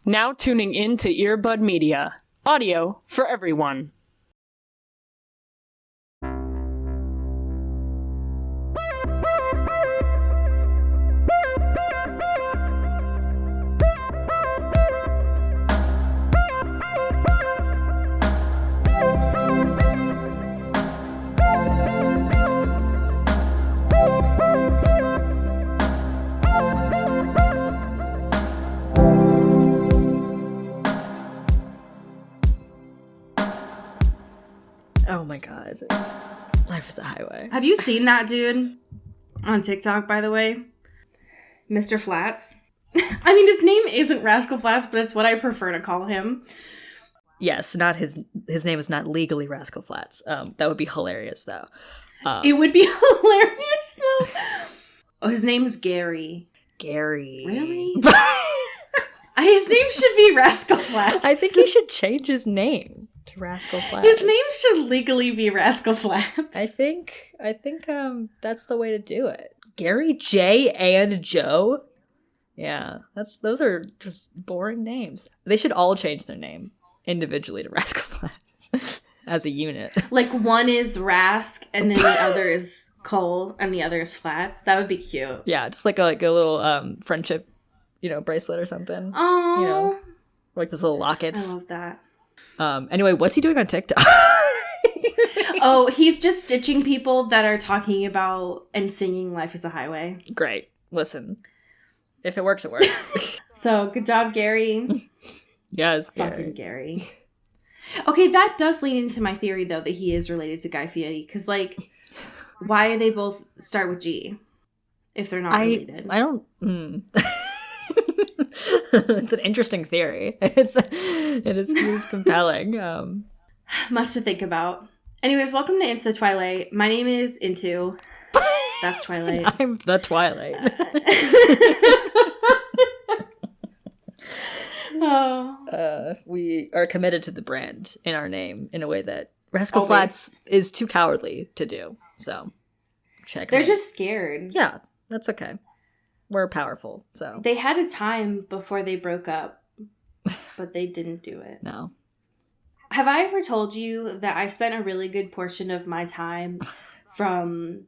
Now tuning in to Earbud Media. Audio for everyone. Oh my god. Life is a highway. Have you seen that dude on TikTok, by the way? Mr. Flats. I mean, his name isn't Rascal Flats, but it's what I prefer to call him. Yes, not his name is not legally Rascal Flats. That would be hilarious though. It would be hilarious though. Oh, his name is Gary. Gary. Really? His name should be Rascal Flats. I think he should change his name to Rascal Flats. His name should legally be Rascal Flats. I think that's the way to do it. Gary J and Joe? Yeah, those are just boring names. They should all change their name individually to Rascal Flats as a unit. Like one is Rask and then the other is Cole and the other is Flats. That would be cute. Yeah, just like a little friendship, bracelet or something. Oh, like this little lockets. I love that. Anyway, what's he doing on TikTok? Oh, he's just stitching people that are talking about and singing Life is a Highway. Great. Listen, if it works, it works. So, good job, Gary. Yes, Fucking Gary. Okay, that does lead into my theory, though, that he is related to Guy Fieri. Because, why do they both start with G if they're not related? I don't... It's an interesting theory. It is compelling. Much to think about. Anyways, welcome to Into the Twilight. My name is Into. That's Twilight. I'm the Twilight. We are committed to the brand in our name in a way that Rascal Flats is too cowardly to do. So, check. They're just scared. Yeah, that's okay. We're powerful, so. They had a time before they broke up, but they didn't do it. No. Have I ever told you that I spent a really good portion of my time from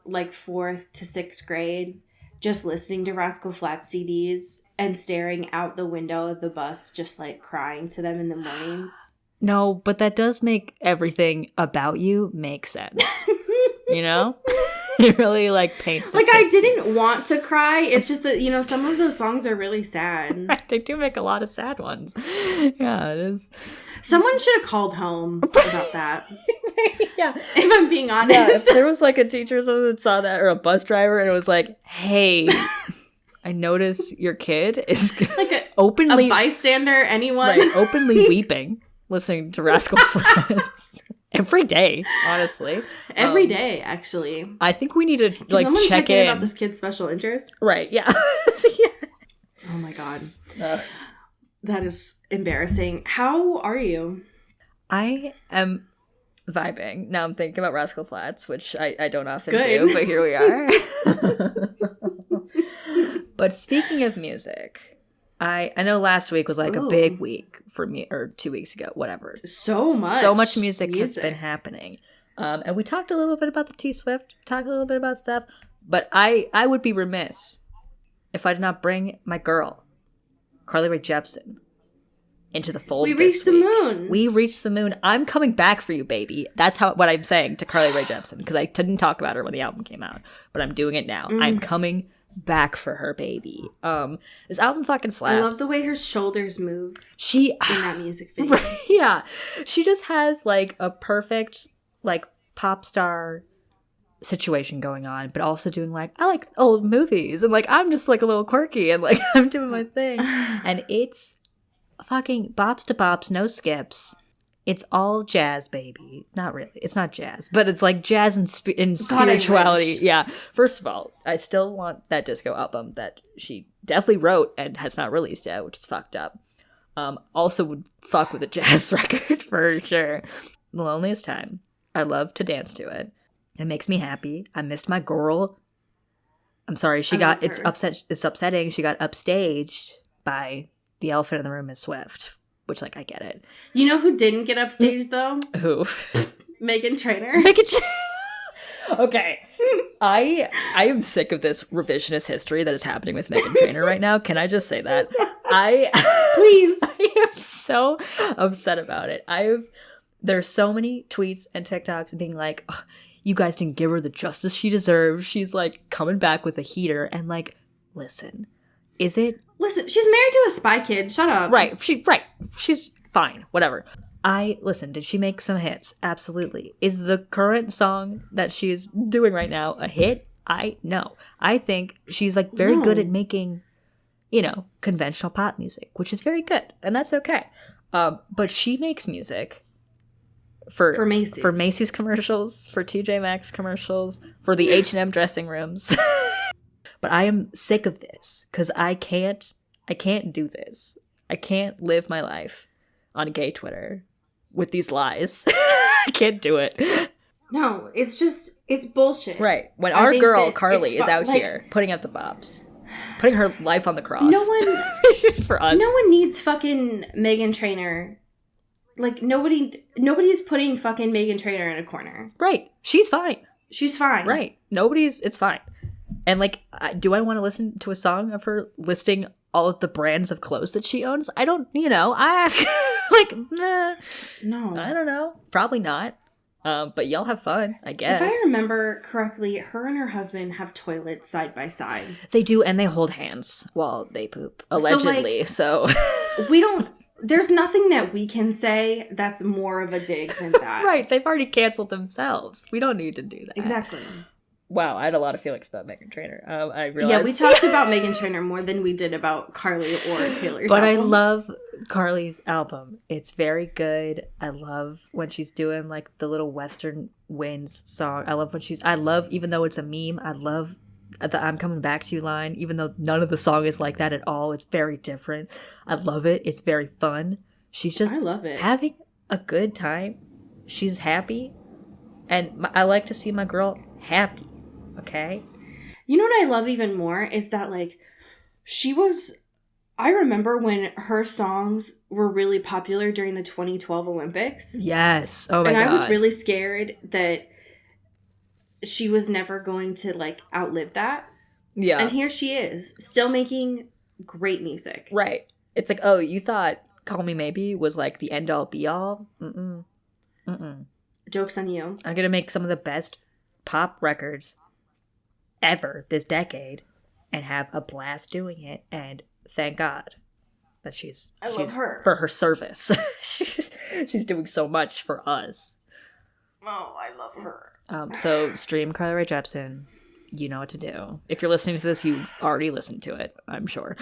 4th to 6th grade just listening to Rascal Flatts CDs and staring out the window of the bus, just crying to them in the mornings? No, but that does make everything about you make sense. It really paints it. I didn't want to cry. It's just that, some of those songs are really sad. They do make a lot of sad ones. Yeah, it is. Someone should have called home about that. Yeah. If I'm being honest. Yeah, if there was a teacher or something that saw that, or a bus driver, and it was like, hey, I notice your kid is openly a bystander, anyone. Right, openly weeping, listening to Rascal Flats. Every day, honestly. Every day, actually. I think we need to check in about this kid's special interest. Right, yeah. Yeah. Oh my god. That is embarrassing. How are you? I am vibing. Now I'm thinking about Rascal Flats, which I don't often do, but here we are. But speaking of music, I know last week was a big week for me, or 2 weeks ago, whatever. So much music has been happening. And we talked a little bit about the T-Swift, talked a little bit about stuff, but I would be remiss if I did not bring my girl, Carly Rae Jepsen, into the fold. We reached the moon. We reached the moon. I'm coming back for you, baby. That's what I'm saying to Carly Rae Jepsen, because I didn't talk about her when the album came out, but I'm doing it now. I'm coming back for her, baby. This album fucking slaps. I love the way her shoulders move. In that music video. Right, yeah. She just has a perfect pop star situation going on, but also doing I like old movies, and I'm just a little quirky, and I'm doing my thing. And it's fucking bops to bops, no skips. It's all jazz, baby. Not really. It's not jazz, but it's jazz and spirituality. Yeah. First of all, I still want that disco album that she definitely wrote and has not released yet, which is fucked up. Also would fuck with a jazz record for sure. The Loneliest Time. I love to dance to it. It makes me happy. I missed my girl. I'm sorry, it's upsetting. She got upstaged by the elephant in the room is Swift, which, like, I get it. You know who didn't get upstage though? Who? Meghan Trainor. Okay. I am sick of this revisionist history that is happening with Meghan Trainor right now. Can I just say that? Please. I am so upset about it. There's so many tweets and TikToks being like, "Ugh, you guys didn't give her the justice she deserves. She's like coming back with a heater." And like, listen, she's married to a spy kid. Shut up. Right. She's fine. Whatever. Listen, did she make some hits? Absolutely. Is the current song that she's doing right now a hit? No. I think she's like very good at making, conventional pop music, which is very good. And that's okay. But she makes music for Macy's commercials, for TJ Maxx commercials, for the H&M dressing rooms. But I am sick of this because I can't do this. I can't live my life on gay Twitter with these lies. I can't do it. No, it's bullshit. Right. When our girl Carly is out here putting up the bobs, putting her life on the cross. No one for us. No one needs fucking Meghan Trainor. Like nobody's putting fucking Meghan Trainor in a corner. Right. She's fine. She's fine. Right. It's fine. And like, do I want to listen to a song of her listing all of the brands of clothes that she owns? I don't, nah. No. I don't know. Probably not. But y'all have fun, I guess. If I remember correctly, her and her husband have toilets side by side. They do, and they hold hands while they poop, allegedly. So, there's nothing that we can say that's more of a dig than that. Right. They've already canceled themselves. We don't need to do that. Exactly. Wow, I had a lot of feelings about Meghan Trainor. I realized. Yeah, we talked about Meghan Trainor more than we did about Carly or Taylor's But albums. I love Carly's album. It's very good. I love when she's doing like the little Western Winds song. I love, even though it's a meme, I love the I'm Coming Back to You line, even though none of the song is like that at all. It's very different. I love it. It's very fun. She's just I love it. Having a good time. She's happy. And I like to see my girl happy. Okay? You know what I love even more is that, like, I remember when her songs were really popular during the 2012 Olympics. Yes. Oh my God. And I was really scared that she was never going to, like, outlive that. Yeah. And here she is, still making great music. Right. It's like, oh, you thought Call Me Maybe was, like, the end-all, be-all? Joke's on you. I'm gonna make some of the best pop records ever this decade and have a blast doing it, and thank God that she's love her. For her service. she's doing so much for us. Oh, I love her. So stream Carly Rae Jepsen. You know what to do. If you're listening to this, you've already listened to it, I'm sure.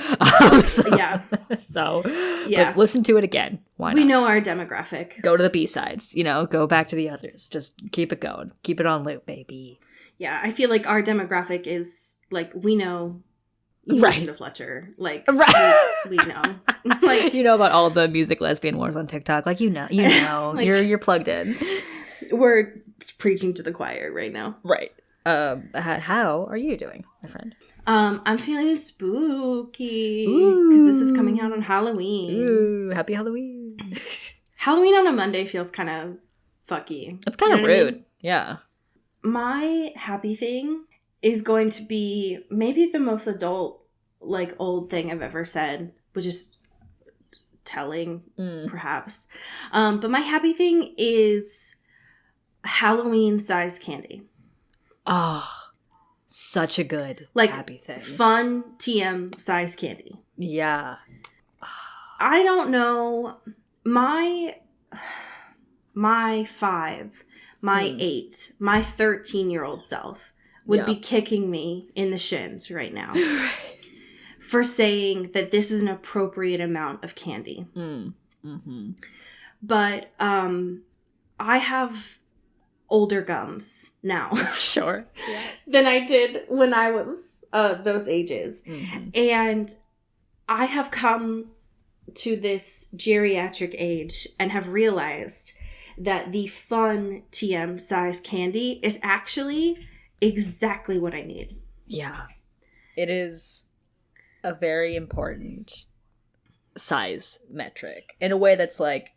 Yeah. So yeah, but listen to it again. Why not? We know our demographic. Go to the B-sides, go back to the others. Just keep it going. Keep it on loop, baby. Yeah, I feel like our demographic is, like, we know you right. listen to Fletcher. Like, right. we know. Like, you know about all the music lesbian wars on TikTok. Like, you know. like, you're plugged in. We're preaching to the choir right now. Right. How are you doing, my friend? I'm feeling spooky because this is coming out on Halloween. Ooh, happy Halloween. Halloween on a Monday feels kind of fucky. It's kind of rude. I mean? Yeah. My happy thing is going to be maybe the most adult, like, old thing I've ever said, which is telling, perhaps. But my happy thing is Halloween size candy. Oh, such a good happy thing. Fun TM size candy. Yeah. I don't know. My 5, my 8, my 13-year-old self would be kicking me in the shins right now for saying that this is an appropriate amount of candy. Mm-hmm. But I have older gums now. Sure. Than I did when I was those ages. Mm-hmm. And I have come to this geriatric age and have realized that the fun TM size candy is actually exactly what I need. Yeah. It is a very important size metric in a way that's like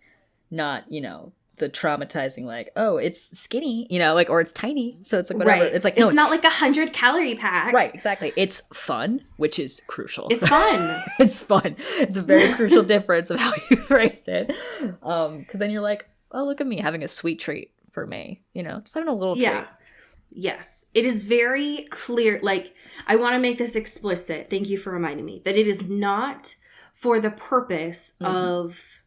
not, you know, the traumatizing like, oh, it's skinny, you know, like, or it's tiny, so it's like whatever. Right. It's like, no, it's not like 100 calorie pack. right, exactly. It's fun, which is crucial. It's fun. It's fun. It's a very crucial difference of how you phrase it. Because then you're like, oh, look at me having a sweet treat for me, you know, just having a little treat. Yes, it is very clear. Like, I want to make this explicit. Thank you for reminding me that it is not for the purpose of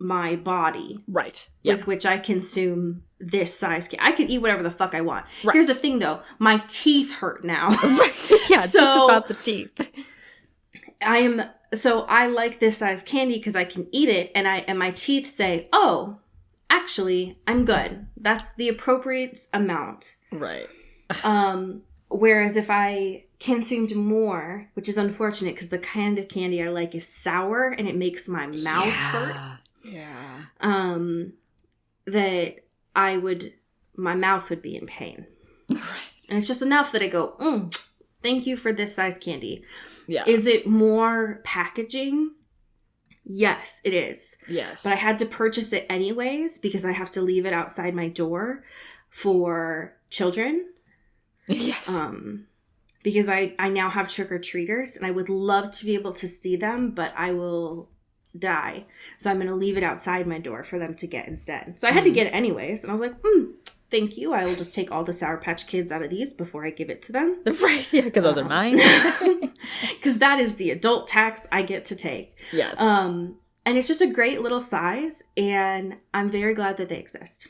my body, right? With which I consume this size cake. I can eat whatever the fuck I want. Right. Here's the thing, though: my teeth hurt now. Right. Yeah, it's just about the teeth. I like this size candy because I can eat it, and my teeth say, "Oh, actually, I'm good. That's the appropriate amount." Right. Whereas if I consumed more, which is unfortunate because the kind of candy I like is sour and it makes my mouth hurt. Yeah. That my mouth would be in pain. Right. And it's just enough that I go, thank you for this size candy. Yeah. Is it more packaging? Yes, it is. Yes. But I had to purchase it anyways because I have to leave it outside my door for children. Yes. Because I now have trick-or-treaters and I would love to be able to see them, but I will die. So I'm going to leave it outside my door for them to get instead. So I had to get it anyways. And I was like, thank you. I will just take all the Sour Patch Kids out of these before I give it to them. Right. Yeah, because those are mine. Because that is the adult tax I get to take. Yes. And it's just a great little size. And I'm very glad that they exist.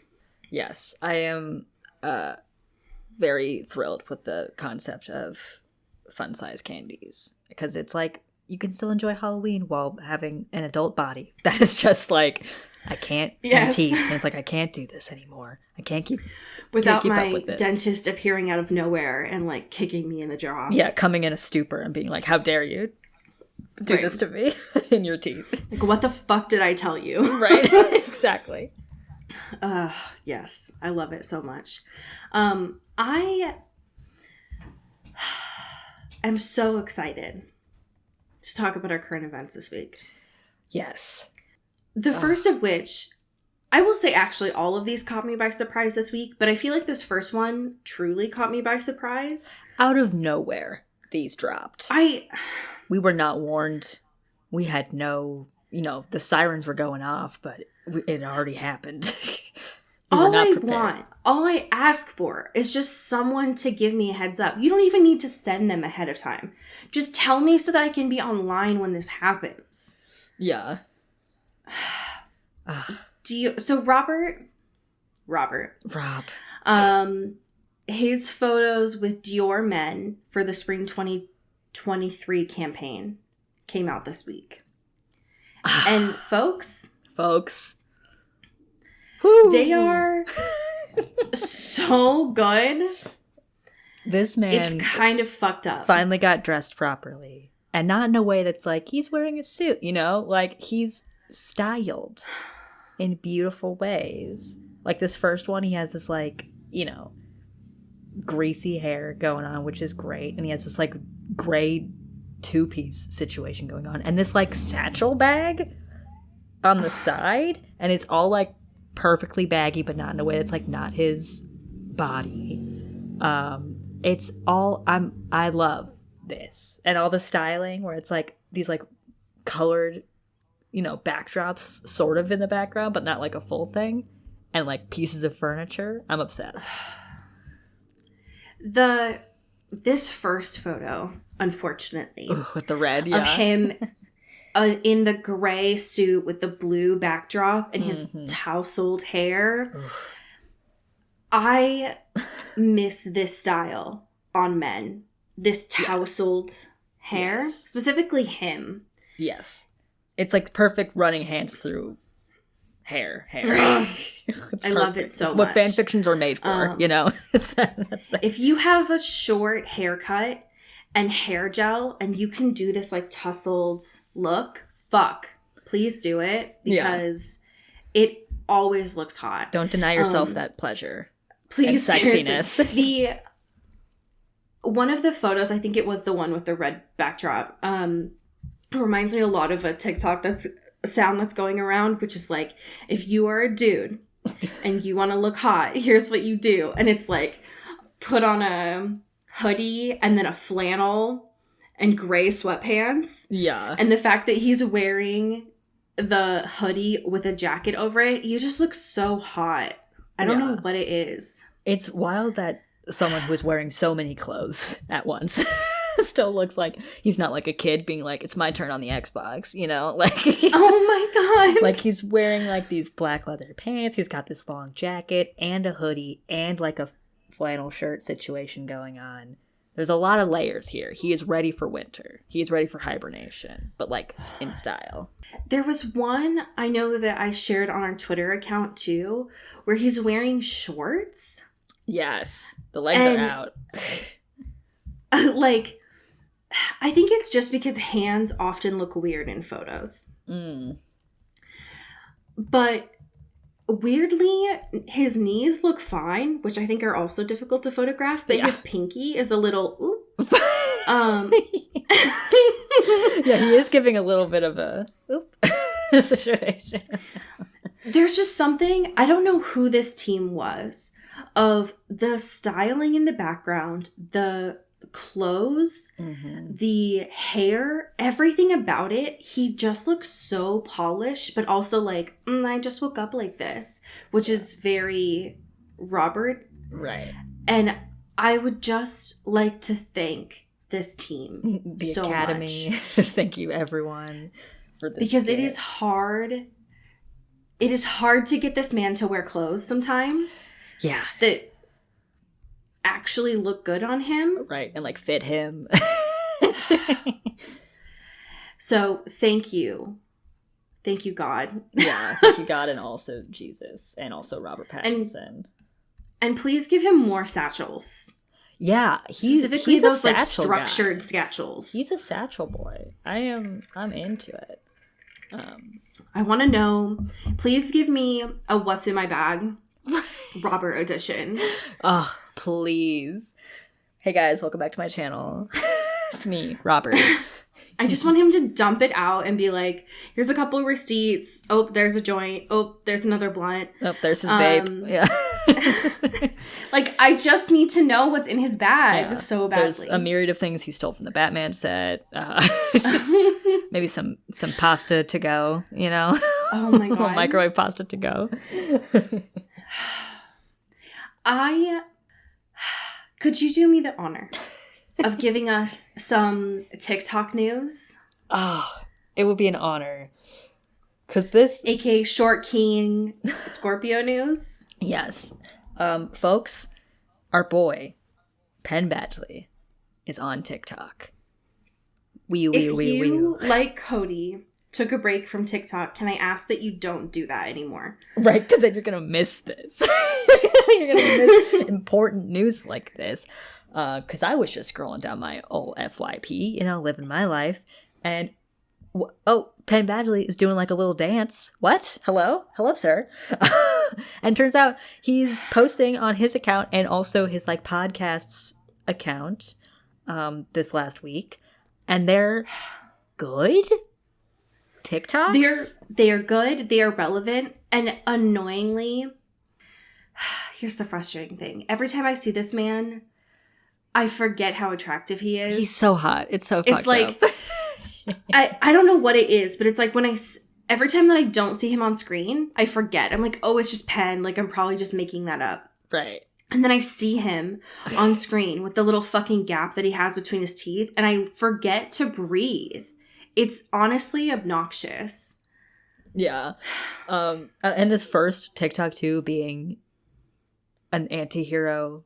Yes. I am very thrilled with the concept of fun size candies. Because it's like, you can still enjoy Halloween while having an adult body. That is just like, I can't have teeth. And it's like, I can't do this anymore. I can't keep without keep my up with this. dentist appearing out of nowhere and like kicking me in the jaw. Yeah, coming in a stupor and being like, how dare you do this to me in your teeth. Like, what the fuck did I tell you? Right. Exactly. Yes, I love it so much. I am so excited to talk about our current events this week. Yes. The first of which, I will say actually all of these caught me by surprise this week, but I feel like this first one truly caught me by surprise. Out of nowhere, these dropped. We were not warned. We had no, the sirens were going off, but it already happened. All I ask for is just someone to give me a heads up. You don't even need to send them ahead of time. Just tell me so that I can be online when this happens. Yeah. Rob. His photos with Dior Men for the spring 2023 campaign came out this week. And folks, they are so good. This man, it's kind of fucked up. Finally got dressed properly. And not in a way that's like, he's wearing a suit, Like, he's styled in beautiful ways. Like, this first one, he has this, like, greasy hair going on, which is great. And he has this, like, gray two-piece situation going on. And this, like, satchel bag on the side. And it's all, like, perfectly baggy, but not in a way that's, like, not his body. It's all, I love this. And all the styling where it's, like, these, like, colored, backdrops sort of in the background, but not, like, a full thing. And, like, pieces of furniture. I'm obsessed. This first photo, unfortunately, Ooh, with the red, of him in the gray suit with the blue backdrop and his tousled hair. Oof. I miss this style on men. This tousled hair, specifically him. Yes, it's like perfect running hands through hair. I love it so much. It's much. what fan fictions are made for, If you have a short haircut and hair gel and you can do this like tousled look, please do it, because it always looks hot. Don't deny yourself that pleasure. Please, and sexiness. One of the photos, I think it was the one with the red backdrop, It reminds me a lot of a TikTok sound that's going around, which is like, if you are a dude and you want to look hot, here's what you do. And it's like, put on a hoodie and then a flannel and gray sweatpants. Yeah. And the fact that he's wearing the hoodie with a jacket over it, you just look so hot. I don't know what it is. It's wild that someone who is wearing so many clothes at once still looks like he's not like a kid being like, it's my turn on the Xbox, you know? Like, oh my God. Like, he's wearing like these black leather pants, he's got this long jacket and a hoodie and like a flannel shirt situation going on. There's a lot of layers here. He is ready for winter. He is ready for hibernation, but like in style. There was one I know that I shared on our Twitter account too, where he's wearing shorts. Yes. The legs are out. Like, I think it's just because hands often look weird in photos. But weirdly, his knees look fine, which I think are also difficult to photograph, but his pinky is a little oop. Yeah, he is giving a little bit of a oop situation. There's just something, I don't know who this team was, of the styling in the background, the clothes, the hair, everything about it. He just looks so polished, but also like, I just woke up like this, which is very Robert. Right. And I would just like to thank this team The so Academy. much. Thank you, everyone, for this. Because it is hard. It is hard to get this man to wear clothes sometimes. Yeah. That actually look good on him. Right. And like fit him. So thank you. Thank you, God. Yeah. Thank you, God, and also Jesus. And also Robert Pattinson. And please give him more satchels. Yeah. Specifically he's those a like satchel structured guy. satchels. He's a satchel boy. I'm into it. I want to know. Please give me a What's in My Bag Robert edition. Oh, please. Hey guys, welcome back to my channel. It's me, Robert. I just want him to dump it out and be like, here's a couple receipts. Oh, there's a joint. Oh, there's another blunt. Oh, there's his vape. Yeah. Like, I just need to know what's in his bag so badly. There's a myriad of things he stole from the Batman set. Just maybe some pasta to go, you know? Oh my God. Microwave pasta to go. Could you do me the honor of giving us some TikTok news? Oh, it would be an honor. Because this... AKA Short King Scorpio news? Yes. Folks, our boy, Penn Badgley, is on TikTok. If you, like Cody, took a break from TikTok, can I ask that you don't do that anymore? Right, because then you're going to miss this. You're going to miss important news like this. Because I was just scrolling down my old FYP, you know, living my life, and Penn Badgley is doing like a little dance. What? Hello, sir. And turns out he's posting on his account and also his like podcast's account this last week, and they're good. TikToks? They are good. They are relevant, and annoyingly, here's the frustrating thing: every time I see this man, I forget how attractive he is. He's so hot. It's so fucked like, up. I don't know what it is, but it's like when every time that I don't see him on screen, I forget. I'm like, oh, it's just Penn. Like, I'm probably just making that up. Right. And then I see him on screen with the little fucking gap that he has between his teeth, and I forget to breathe. It's honestly obnoxious. Yeah. And his first TikTok too being an anti-hero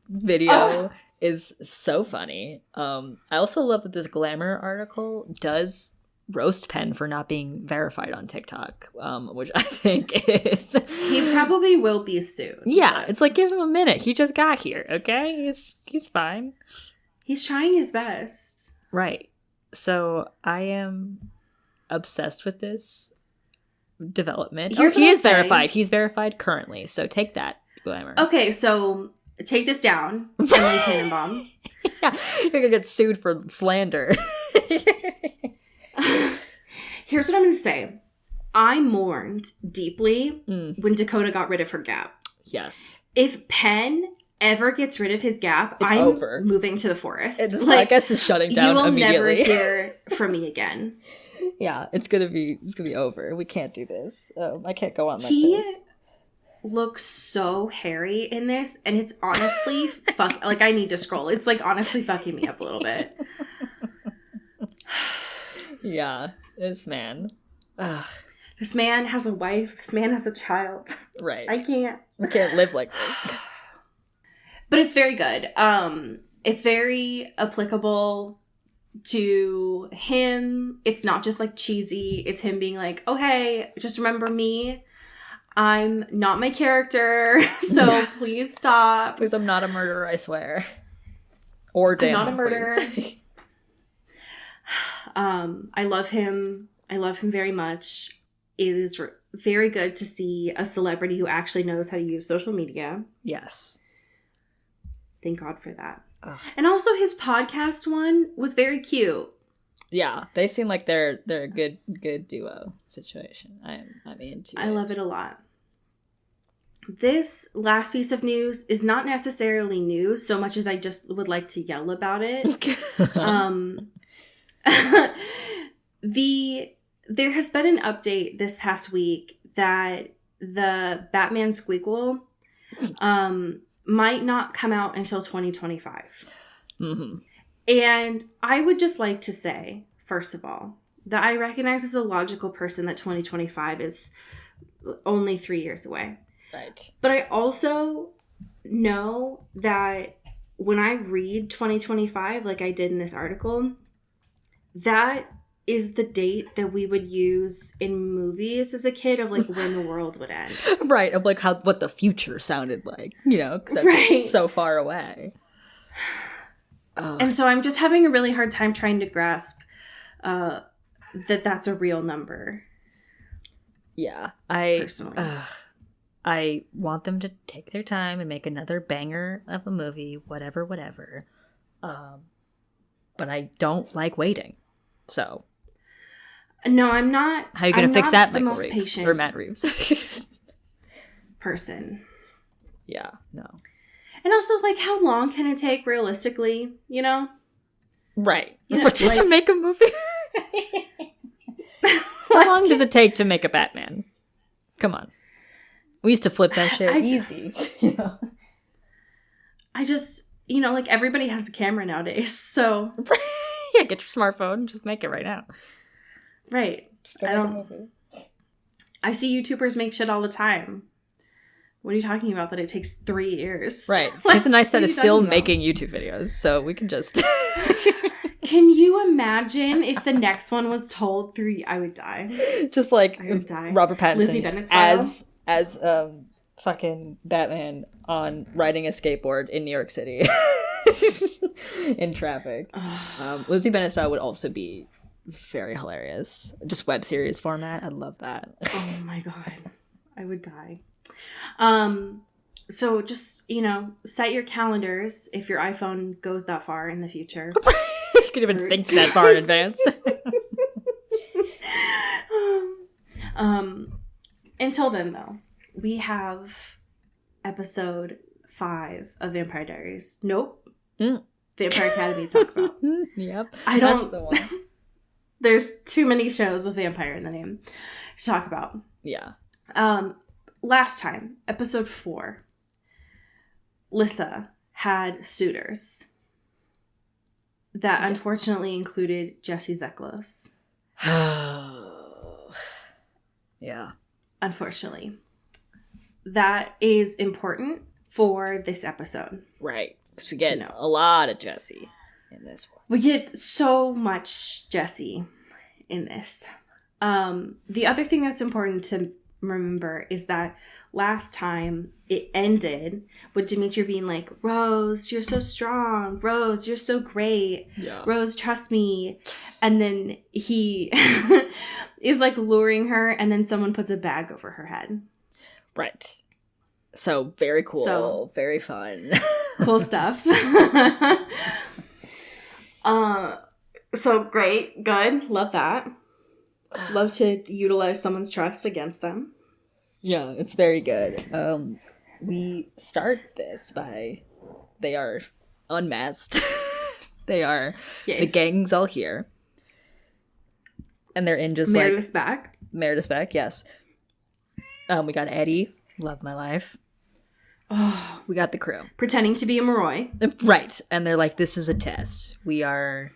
video is so funny. I also love that this Glamour article does roast Penn for not being verified on TikTok, which I think is... He probably will be soon. Yeah, it's like, give him a minute. He just got here, okay? He's fine. He's trying his best. Right. So I am obsessed with this development. Here's he what is I'll say. verified. He's verified currently. So take that, Glamour. Okay, so take this down, Emily Tannenbaum. Yeah, you're gonna get sued for slander. Here's what I'm going to say. I mourned deeply when Dakota got rid of her gap. Yes. If Penn ever gets rid of his gap, It's I'm over. moving to the forest. This podcast is shutting down you will immediately. never hear from me again. Yeah, it's gonna be over. We can't do this. I can't go on like He this. looks so hairy in this, and it's honestly like I need to scroll. It's like honestly fucking me up a little bit. Yeah, this man. Ugh, This man has a wife. This man has a child. right. I can't. We can't live like this. But it's very good. It's very applicable to him. It's not just like cheesy. It's him being like, oh, hey, just remember me. I'm not my character, so please stop. Please, I'm not a murderer, I swear. Or Dan not a Humphries. murderer. I love him. I love him very much. It is very good to see a celebrity who actually knows how to use social media. Yes. Thank God for that. Ugh. And also his podcast one was very cute. Yeah, they seem like they're a good duo situation. I'm into it. I love it a lot. This last piece of news is not necessarily news so much as I just would like to yell about it. There has been an update this past week that the Batman Squeakquel might not come out until 2025. Mm-hmm. And I would just like to say, first of all, that I recognize as a logical person that 2025 is only 3 years away. Right. But I also know that when I read 2025, like I did in this article, that is the date that we would use in movies as a kid of like when the world would end. Right, of like what the future sounded like, because that's Right. so far away. And so I'm just having a really hard time trying to grasp that that's a real number. Yeah, Personally. I want them to take their time and make another banger of a movie, whatever. But I don't like waiting. So No, I'm not. how are you going to fix that, the Michael most Reeves patient or Matt Reeves? person. Yeah, no. And also, like, how long can it take realistically? Right. You know, But just to like- make a movie? How long does it take to make a Batman? Come on. We used to flip that shit easy. I just, like everybody has a camera nowadays. So, Yeah, get your smartphone and just make it right now. right. Just go I make a don't- movie. I see YouTubers make shit all the time. What are you talking about? That it takes 3 years? Right. Like, Jason Neistat what are is you still talking about? making YouTube videos, so we can just... Can you imagine if the next one was told through? I would die. just like I would die. Robert Pattinson Lizzie Bennet style? as fucking Batman on riding a skateboard in New York City in traffic. Lizzie Bennet style would also be very hilarious. Just web series format. I love that. Oh my God. I would die. So just, set your calendars if your iPhone goes that far in the future. You could even think that far in advance. Until then, though, we have episode 5 of Vampire Diaries. Nope. Vampire Academy to talk about. Yep. I That's don't- the one. There's too many shows with vampire in the name to talk about. Yeah. Last time, episode 4, Lissa had suitors that unfortunately included Jesse Zeklos. Yeah. Unfortunately. That is important for this episode. Right. Because we get know. a lot of Jesse in this one. We get so much Jesse in this. The other thing that's important to remember is that last time it ended with Dimitri being like, Rose, you're so strong. Rose, you're so great. Yeah. Rose, trust me. And then he is like luring her, and then someone puts a bag over her head. Right. So very cool. So- very fun. Cool stuff. So great. Good. Love that. Love to utilize someone's trust against them. Yeah, it's very good. We start this by they are unmasked. They are the gang's all here. And they're in just Meredith's back. Meredith's back, yes. We got Eddie, love my life. Oh, We got the crew. pretending to be a Moroi. Right. And they're like, this is a test. We are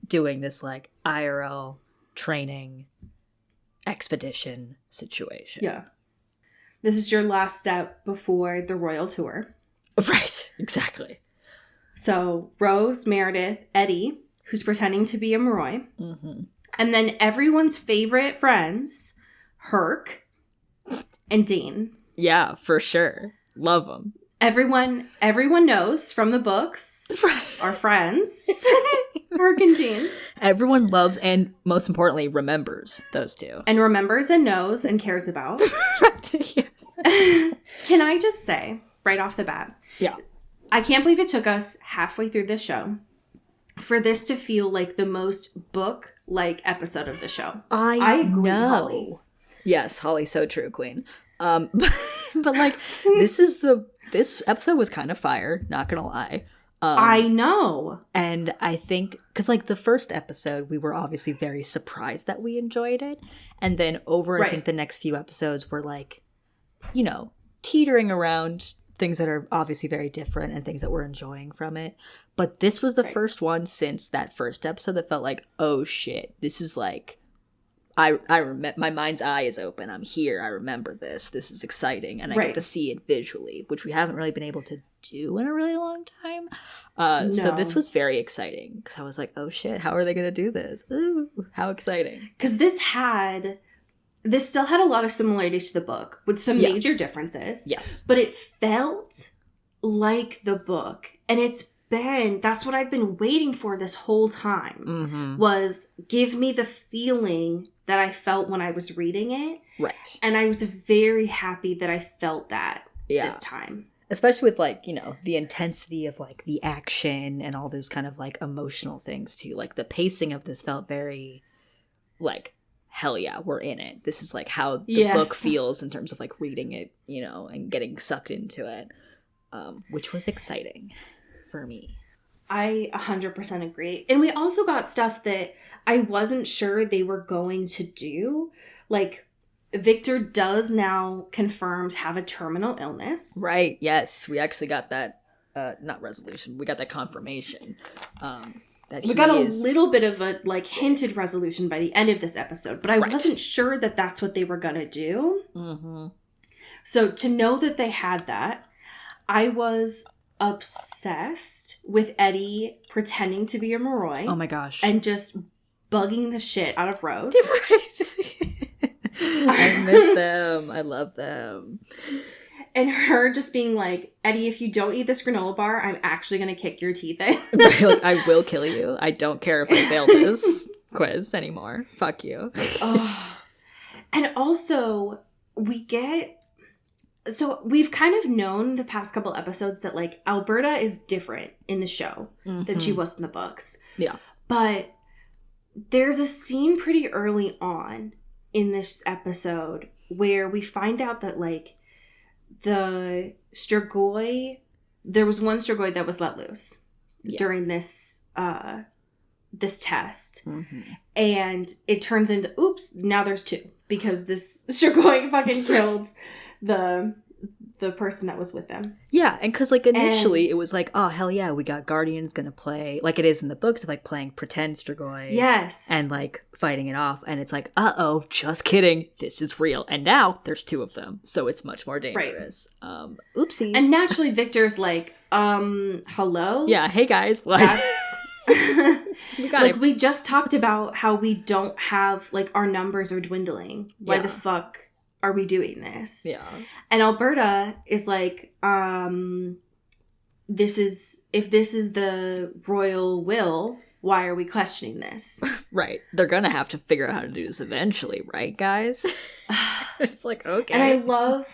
doing this like IRL training expedition situation. Yeah. This is your last step before the royal tour. Right. Exactly. So Rose, Meredith, Eddie, who's pretending to be a Moroi. Mm-hmm. And then everyone's favorite friends, Herc and Dean. Yeah, for sure. Love them. Everyone knows from the books, our friends, Herc and Dean. Everyone loves and most importantly remembers those two. And remembers and knows and cares about. Yes. Can I just say, right off the bat, Yeah. I can't believe it took us halfway through this show for this to feel like the most book-like episode of the show. I agree, Holly. Yes, Holly, so true, Queen. But like this episode was kind of fire, not gonna lie. I know. And I think because like the first episode, we were obviously very surprised that we enjoyed it, and then I think the next few episodes were like, you know, teetering around things that are obviously very different and things that we're enjoying from it. But this was the first one since that first episode that felt like, oh shit, this is like, I remember, my mind's eye is open. I'm here. I remember this. This is exciting, and I get to see it visually, which we haven't really been able to do in a really long time. So this was very exciting because I was like, oh shit, how are they going to do this? Ooh, how exciting! Because this still had a lot of similarities to the book with some major differences. Yes, but it felt like the book, and that's what I've been waiting for this whole time. Was give me the feeling that I felt when I was reading it. Right. And I was very happy that I felt that this time. Especially with like, you know, the intensity of like the action and all those kind of like emotional things too. Like the pacing of this felt very like, hell yeah, we're in it. This is like how the book feels in terms of like reading it, you know, and getting sucked into it, which was exciting for me. I 100% agree. And we also got stuff that I wasn't sure they were going to do. Like, Victor does now confirmed have a terminal illness. Right, yes. We actually got that, not resolution, we got that confirmation. We got a little bit of a, like, hinted resolution by the end of this episode, but I wasn't sure that that's what they were going to do. Mm-hmm. So, to know that they had that, I was obsessed with Eddie pretending to be a Moroi. Oh my gosh. And just bugging the shit out of Rose. I miss them. I love them. And her just being like, Eddie, if you don't eat this granola bar, I'm actually going to kick your teeth in. Like, I will kill you. I don't care if I fail this quiz anymore. Fuck you. And also, so we've kind of known the past couple episodes that like Alberta is different in the show than she was in the books. Yeah. But there's a scene pretty early on in this episode where we find out that like the Strigoi, there was one Strigoi that was let loose during this test. Mm-hmm. And it turns into, oops, now there's two because this Strigoi fucking killed the person that was with them. Yeah, and because like initially it was like, oh hell yeah, we got Guardians gonna play like it is in the books of like playing pretend Strigoi. Yes. And like fighting it off, and it's like, uh-oh, just kidding, this is real. And now there's two of them, so it's much more dangerous. Right. Oopsies. And naturally Victor's like, hello? Yeah, hey guys. What? We got like, we just talked about how we don't have, like, our numbers are dwindling. Why the fuck are we doing this? Yeah. And Alberta is like, if this is the royal will, why are we questioning this? Right. They're gonna have to figure out how to do this eventually, right, guys? It's like, okay. And I love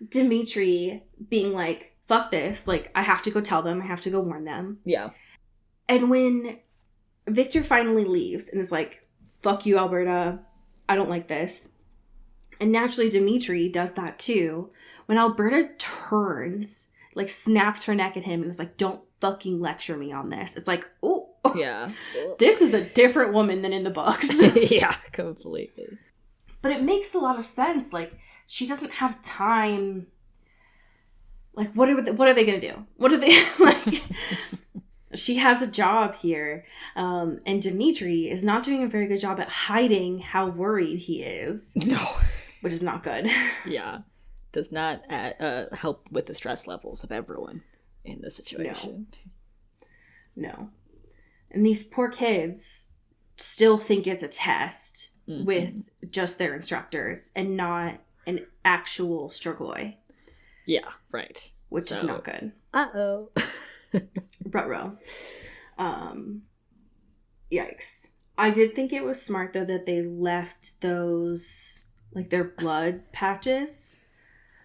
Dimitri being like, fuck this. Like, I have to go tell them. I have to go warn them. Yeah. And when Victor finally leaves and is like, fuck you, Alberta, I don't like this. And naturally, Dimitri does that too. When Alberta turns, like snaps her neck at him and is like, don't fucking lecture me on this. It's like, oh, Yeah. this is a different woman than in the books. Yeah, completely. But it makes a lot of sense. Like, she doesn't have time. Like, what are they going to do? What are they, like... She has a job here, and Dimitri is not doing a very good job at hiding how worried he is. No. Which is not good. Yeah. Does not help with the stress levels of everyone in the situation. No. And these poor kids still think it's a test with just their instructors and not an actual Strigoi. Yeah, right. Which is not good. Uh-oh. Ruh-roh. Yikes. I did think it was smart, though, that they left those, like, their blood patches.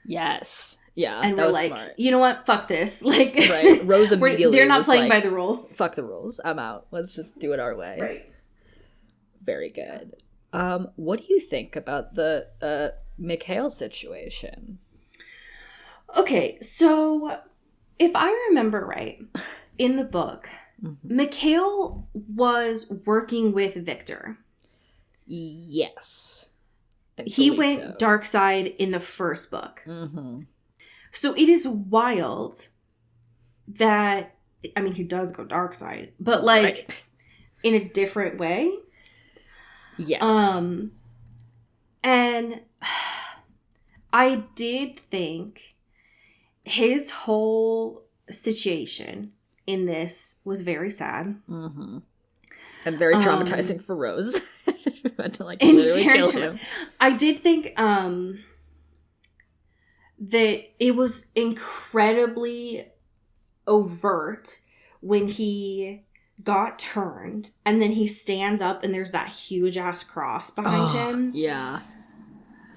Yes. Yeah, and that we're was like, smart. you know what? Fuck this. Like, right. Rose immediately they're not was playing like, by the rules. Fuck the rules. I'm out. Let's just do it our way. Right. Very good. What do you think about the Mikhail situation? Okay, so if I remember right, in the book, Mikhail was working with Victor. Yes. He went dark side in the first book. Mm-hmm. So it is wild that, I mean, he does go dark side, but like in a different way. Yes. And I did think his whole situation in this was very sad. Mm-hmm. And very traumatizing for Rose. Had to like and literally kill him. I did think that it was incredibly overt when he got turned and then he stands up and there's that huge ass cross behind him. Yeah.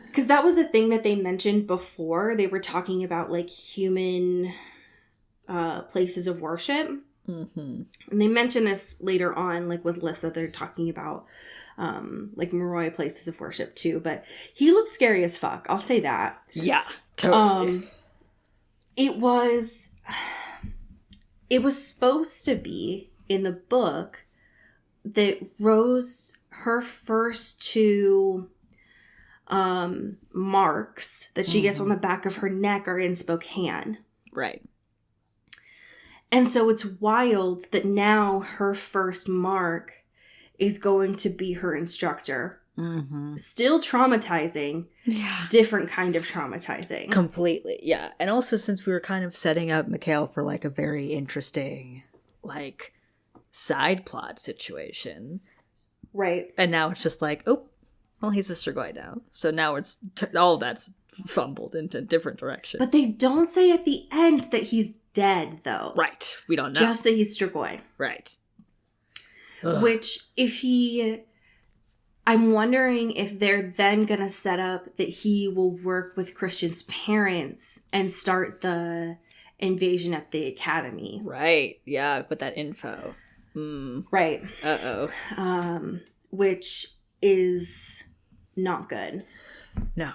Because that was the thing that they mentioned before. They were talking about like human places of worship. Mm-hmm. And they mention this later on, like with Lissa, they're talking about like Moroi places of worship too. But he looked scary as fuck. I'll say that. Yeah, totally. It was supposed to be in the book that Rose, her first two marks that she gets on the back of her neck are in Spokane. Right. And so it's wild that now her first mark is going to be her instructor. Mm-hmm. Still traumatizing. Yeah. Different kind of traumatizing. Completely. Yeah. And also since we were kind of setting up Mikhail for like a very interesting like side plot situation. Right. And now it's just like, oh, well, he's a Strigoi now. So now it's all that's fumbled into a different direction. But they don't say at the end that he's dead, though. Right. We don't know. Just that he's Strigoi. Right. Which, if he... I'm wondering if they're then going to set up that he will work with Christian's parents and start the invasion at the academy. Right. Yeah, with that info. Right. Uh-oh. Which is not good. No.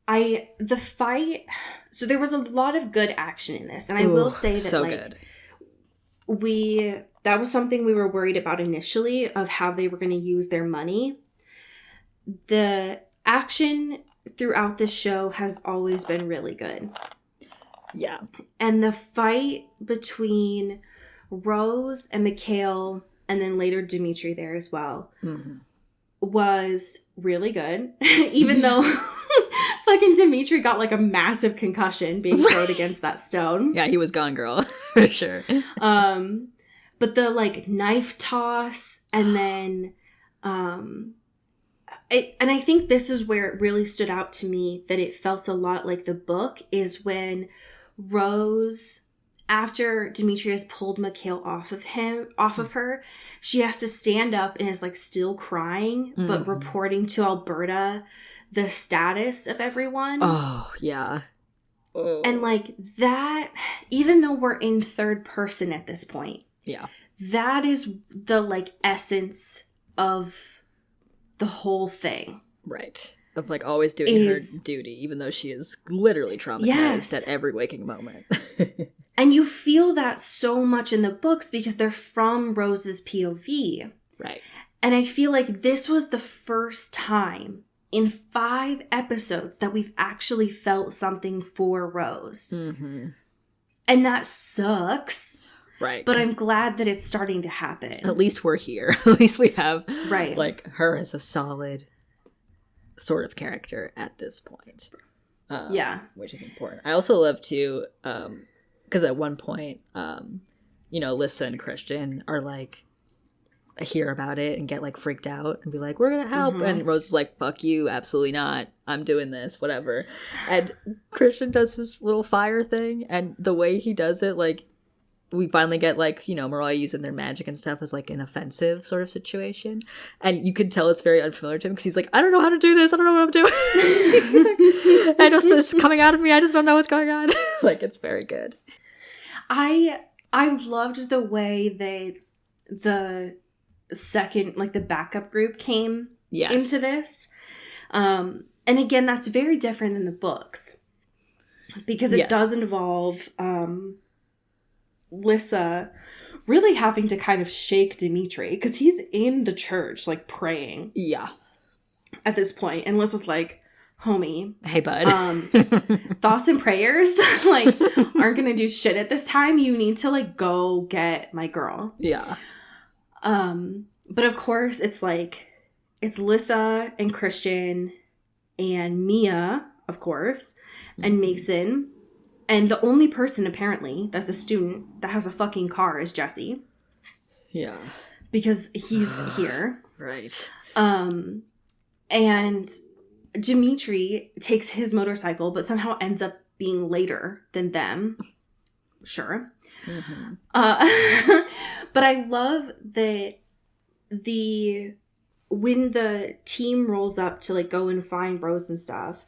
The fight... So there was a lot of good action in this. And I will say that, so like... good. That was something we were worried about initially, of how they were going to use their money. The action throughout the show has always been really good. Yeah. And the fight between Rose and Mikhail, and then later Dimitri there as well, was really good. Even though fucking Dimitri got like a massive concussion being thrown against that stone. Yeah, he was gone, girl. For sure. But the like knife toss and then and I think this is where it really stood out to me that it felt a lot like the book, is when Rose, after Dimitri has pulled Mikhail off of her, she has to stand up and is like still crying, but reporting to Alberta the status of everyone. Oh, yeah. Oh. And like that, even though we're in third person at this point, yeah, that is the like essence of the whole thing. Right. Of like always doing her duty, even though she is literally traumatized at every waking moment. And you feel that so much in the books because they're from Rose's POV. Right. And I feel like this was the first time in 5 episodes that we've actually felt something for Rose. Mm-hmm. And that sucks. Right. But I'm glad that it's starting to happen. At least we're here. At least we have like her as a solid sort of character at this point. Which is important. I also love to, because at one point, Lissa and Christian are like, hear about it and get like freaked out and be like, we're gonna help. And Rose is like, fuck you, absolutely not, I'm doing this, whatever. And Christian does this little fire thing, and the way he does it, like, we finally get like, Mariah using their magic and stuff as like an offensive sort of situation, and you can tell it's very unfamiliar to him because he's like, I don't know how to do this, I don't know what I'm doing. It's coming out of me, I just don't know what's going on. Like, it's very good. I loved the way that the second, like, the backup group came into this. And again, that's very different than the books because it does involve Lissa really having to kind of shake Dimitri because he's in the church, like, praying. Yeah. At this point. And Lissa's like, homie. Hey, bud. Thoughts and prayers, like, aren't gonna do shit at this time. You need to, like, go get my girl. Yeah. But of course, it's like, it's Lissa and Christian and Mia, of course, and Mason. And the only person, apparently, that's a student that has a fucking car is Jesse. Yeah. Because he's here. Right. And Dimitri takes his motorcycle, but somehow ends up being later than them. Sure. Mm-hmm. But I love that when the team rolls up to like go and find Rose and stuff,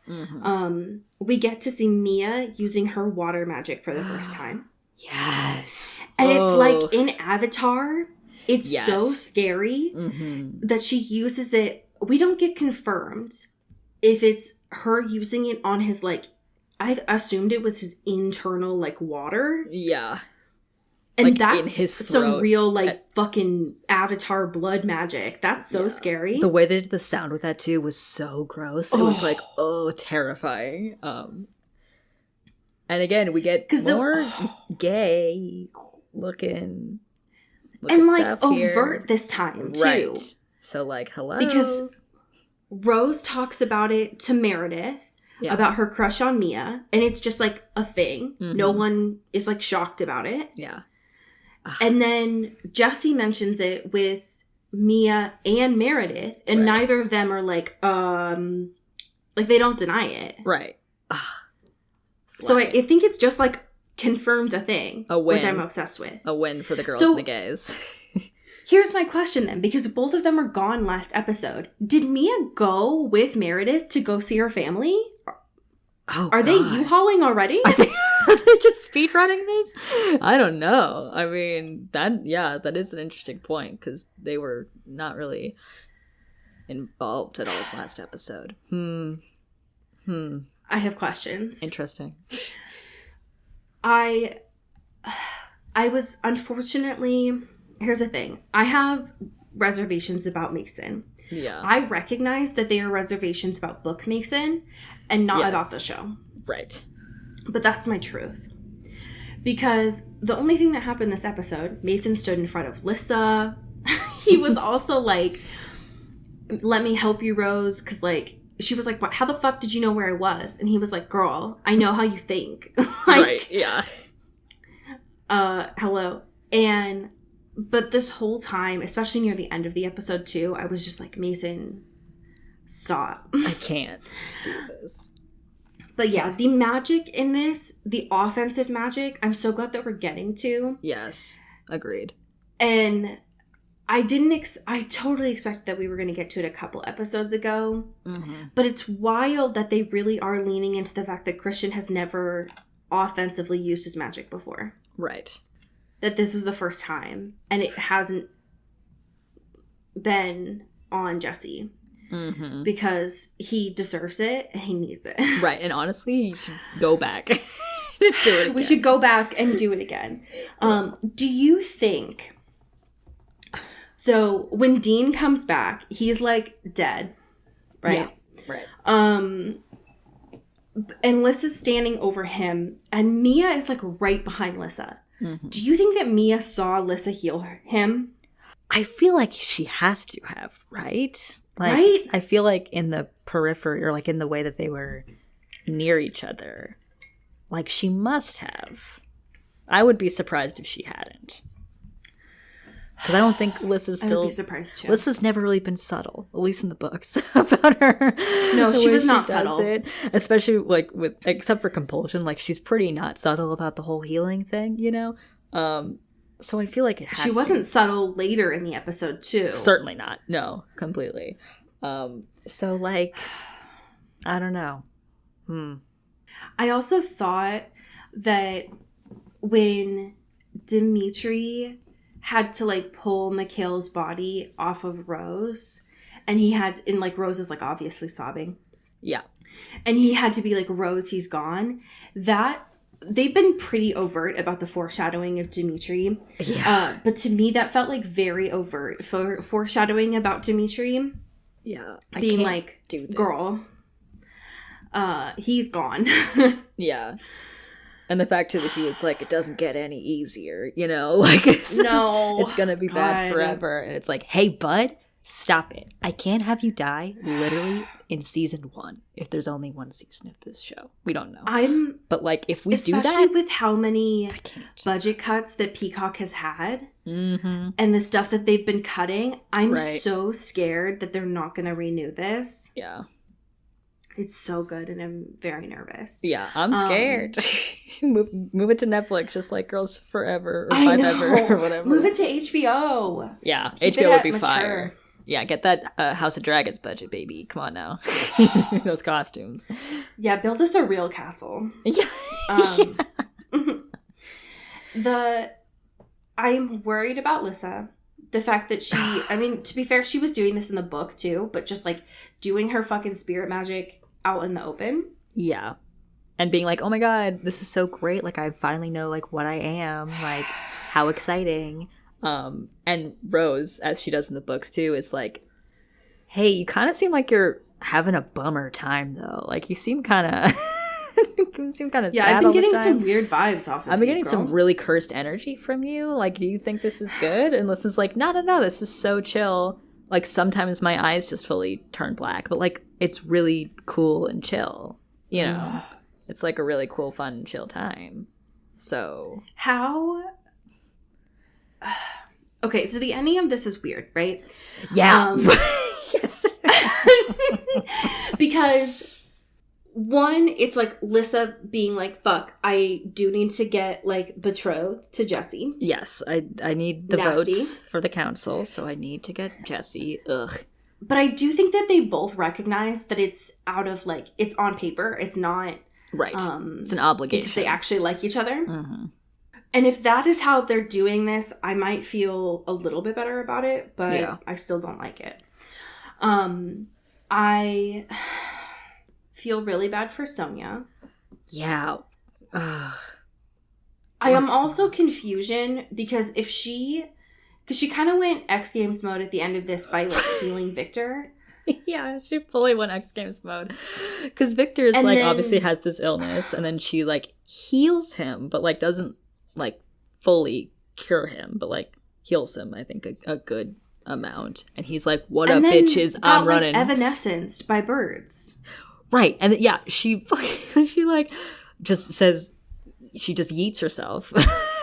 we get to see Mia using her water magic for the first time. Yes. And it's like in Avatar, it's so scary that she uses it. We don't get confirmed if it's her using it on his, like, I assumed it was his internal, like, water. Yeah. And like that's in his some real, like, fucking Avatar blood magic. That's so scary. The way they did the sound with that, too, was so gross. It was, like, terrifying. And again, we get more gay looking and, like, stuff overt here. this time, too. Right. So, like, hello. Because Rose talks about it to Meredith, about her crush on Mia, and it's just, like, a thing. No one is, like, shocked about it. Yeah. And then Jesse mentions it with Mia and Meredith, and neither of them are like they don't deny it. Right. So I think it's just like confirmed a thing, a win. Which I'm obsessed with. A win for the girls and the gays. Here's my question then, because both of them are gone last episode. Did Mia go with Meredith to go see her family? Are they U-hauling already? Are they just speed running this? I don't know. I mean, that is an interesting point because they were not really involved at all last episode. I have questions. Interesting. I was unfortunately, here's the thing. I have reservations about Mason. Yeah. I recognize that they are reservations about Book Mason and not about the show. Right. But that's my truth. Because the only thing that happened this episode, Mason stood in front of Lissa. He was also like, let me help you, Rose. Because, like, she was like, what, how the fuck did you know where I was? And he was like, girl, I know how you think. Right, yeah. Hello. But this whole time, especially near the end of the episode too, I was just like, Mason, stop. I can't do this. But yeah, the magic in this, the offensive magic, I'm so glad that we're getting to. Yes, agreed. And I totally expected that we were going to get to it a couple episodes ago. But it's wild that they really are leaning into the fact that Christian has never offensively used his magic before. Right. That this was the first time, and it hasn't been on Jesse. because he deserves it and he needs it. Right, and honestly, you should go back. Do it again. We should go back and do it again. Do you think... So when Dean comes back, he's like dead, right? Yeah, right. And Lissa's standing over him, and Mia is like right behind Lissa. Mm-hmm. Do you think that Mia saw Lissa heal him? I feel like she has to have, right? Like, Right? I feel like in the periphery, or like in the way that they were near each other, like she must have. I would be surprised if she hadn't. Because I don't think Lissa's I still... would be surprised too. Lissa's never really been subtle, at least in the books, about her. No, the she way was not does subtle. it. Especially, like, with... Except for Compulsion, like, she's pretty not subtle about the whole healing thing, you know? So I feel like it has She wasn't subtle later in the episode too. Certainly not. No, completely. So, like, I don't know. I also thought that when Dimitri had to like pull Mikhail's body off of Rose, and he had, and like Rose is like obviously sobbing, Yeah. and he had to be like, Rose, he's gone. That they've been pretty overt about the foreshadowing of Dimitri. Yeah. But to me, that felt like very overt foreshadowing about Dimitri Yeah. being like, do this. girl, he's gone. Yeah. And the fact too that he was like, it doesn't get any easier, you know? Like, No. it's gonna be bad God. forever. And it's like, hey, bud, stop it. I can't have you die literally in season 1 if there's only one season of this show. We don't know. But, like, if we do Especially that... with how many can't. budget cuts that Peacock has had Mm-hmm. and the stuff that they've been cutting, I'm Right. so scared that they're not going to renew this. Yeah. It's so good, and I'm very nervous. Yeah, I'm scared. move it to Netflix, just like Girls Forever or I Five know. Ever or whatever. Move it to HBO. Yeah, Keep it HBO would at be mature. fire. Yeah, get that House of Dragons budget, baby. Come on now. Those costumes. Yeah, build us a real castle. Yeah. I'm worried about Lissa. The fact that she, I mean, to be fair, she was doing this in the book too, but just like doing her fucking spirit magic out in the open. Yeah. And being like, oh my god, this is so great. Like, I finally know, like, what I am. Like, how exciting. And Rose, as she does in the books too, is like, hey, you kind of seem like you're having a bummer time, though. Like, you seem kind of... sad Yeah, I've all been the getting time. some weird vibes off of I've been you, getting girl. some really cursed energy from you. Like, do you think this is good? And Lissa's like, no, this is so chill. Like, sometimes my eyes just fully turn black, but, like, it's really cool and chill. You know? It's, like, a really cool, fun, chill time. So... How... Okay, so the ending of this is weird, right? Yeah. Yes. Because... One, it's like Lissa being like, fuck, I do need to get, like, betrothed to Jesse. Yes, I need the Nasty. votes for the council, so I need to get Jesse. Ugh. But I do think that they both recognize that it's out of, like, it's on paper. It's not... Right. It's an obligation. Because they actually like each other. Mm-hmm. And if that is how they're doing this, I might feel a little bit better about it, but Yeah. I still don't like it. I feel really bad for Sonia. Yeah. Ugh. I am also confusion because because she kind of went X Games mode at the end of this by like healing Victor. Yeah, she fully went X Games mode. Because Victor is, And like, then- obviously has this illness, and then she, like, heals him, but, like, doesn't, like, fully cure him, but, like, heals him, I think, a good amount. And he's like, what And up, then bitches? got, I'm running. like, evanescenced by birds. Right. And yeah, she, like, just says, she just yeets herself.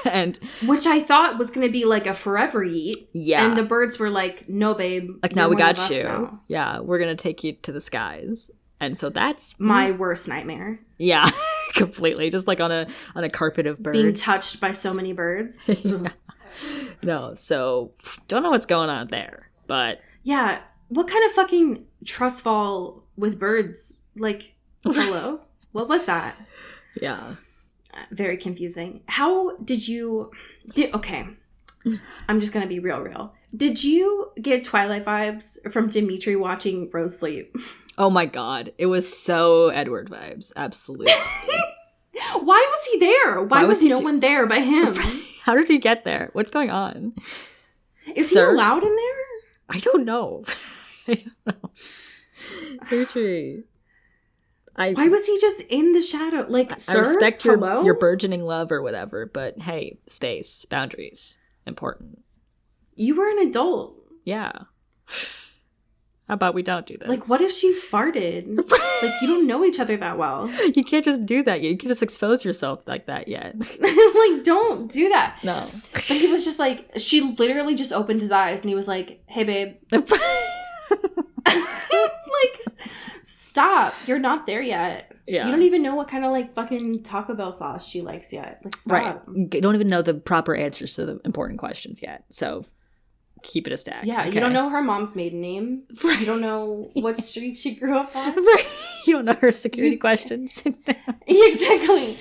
And Which I thought was going to be like a forever yeet. yeah. And the birds were like, no, babe. like, you're now we one of got us you. now. Yeah, we're going to take you to the skies. And so that's My worst nightmare. yeah, completely. Just like on a carpet of birds. Being touched by so many birds. Yeah. No, so don't know what's going on there, but Yeah. What kind of fucking trust fall with birds? Like, hello? What was that? yeah. Very confusing. How did you... okay. I'm just gonna be real. Did you get Twilight vibes from Dimitri watching Rose sleep? Oh my god. It was so Edward vibes. Absolutely. Why was he there? Why was no one there but him? How did he get there? What's going on? Is Sir? he allowed in there? I don't know. I don't know. Dimitri. Why was he just in the shadow? Like, sir, I respect hello? your burgeoning love or whatever, but hey, space, boundaries, important. You were an adult. Yeah. How about we don't do this? Like, what if she farted? Like, you don't know each other that well. You can't just do that. You can't just expose yourself like that yet. Like, don't do that. No. But he was just like, she literally just opened his eyes and he was like, hey, babe. Like, stop. You're not there yet. Yeah. You don't even know what kind of, like, fucking Taco Bell sauce she likes yet. Like, stop. Right. You don't even know the proper answers to the important questions yet. So keep it a stack. Yeah, okay? you don't know her mom's maiden name. You don't know what street she grew up on. Right. You don't know her security questions. Exactly.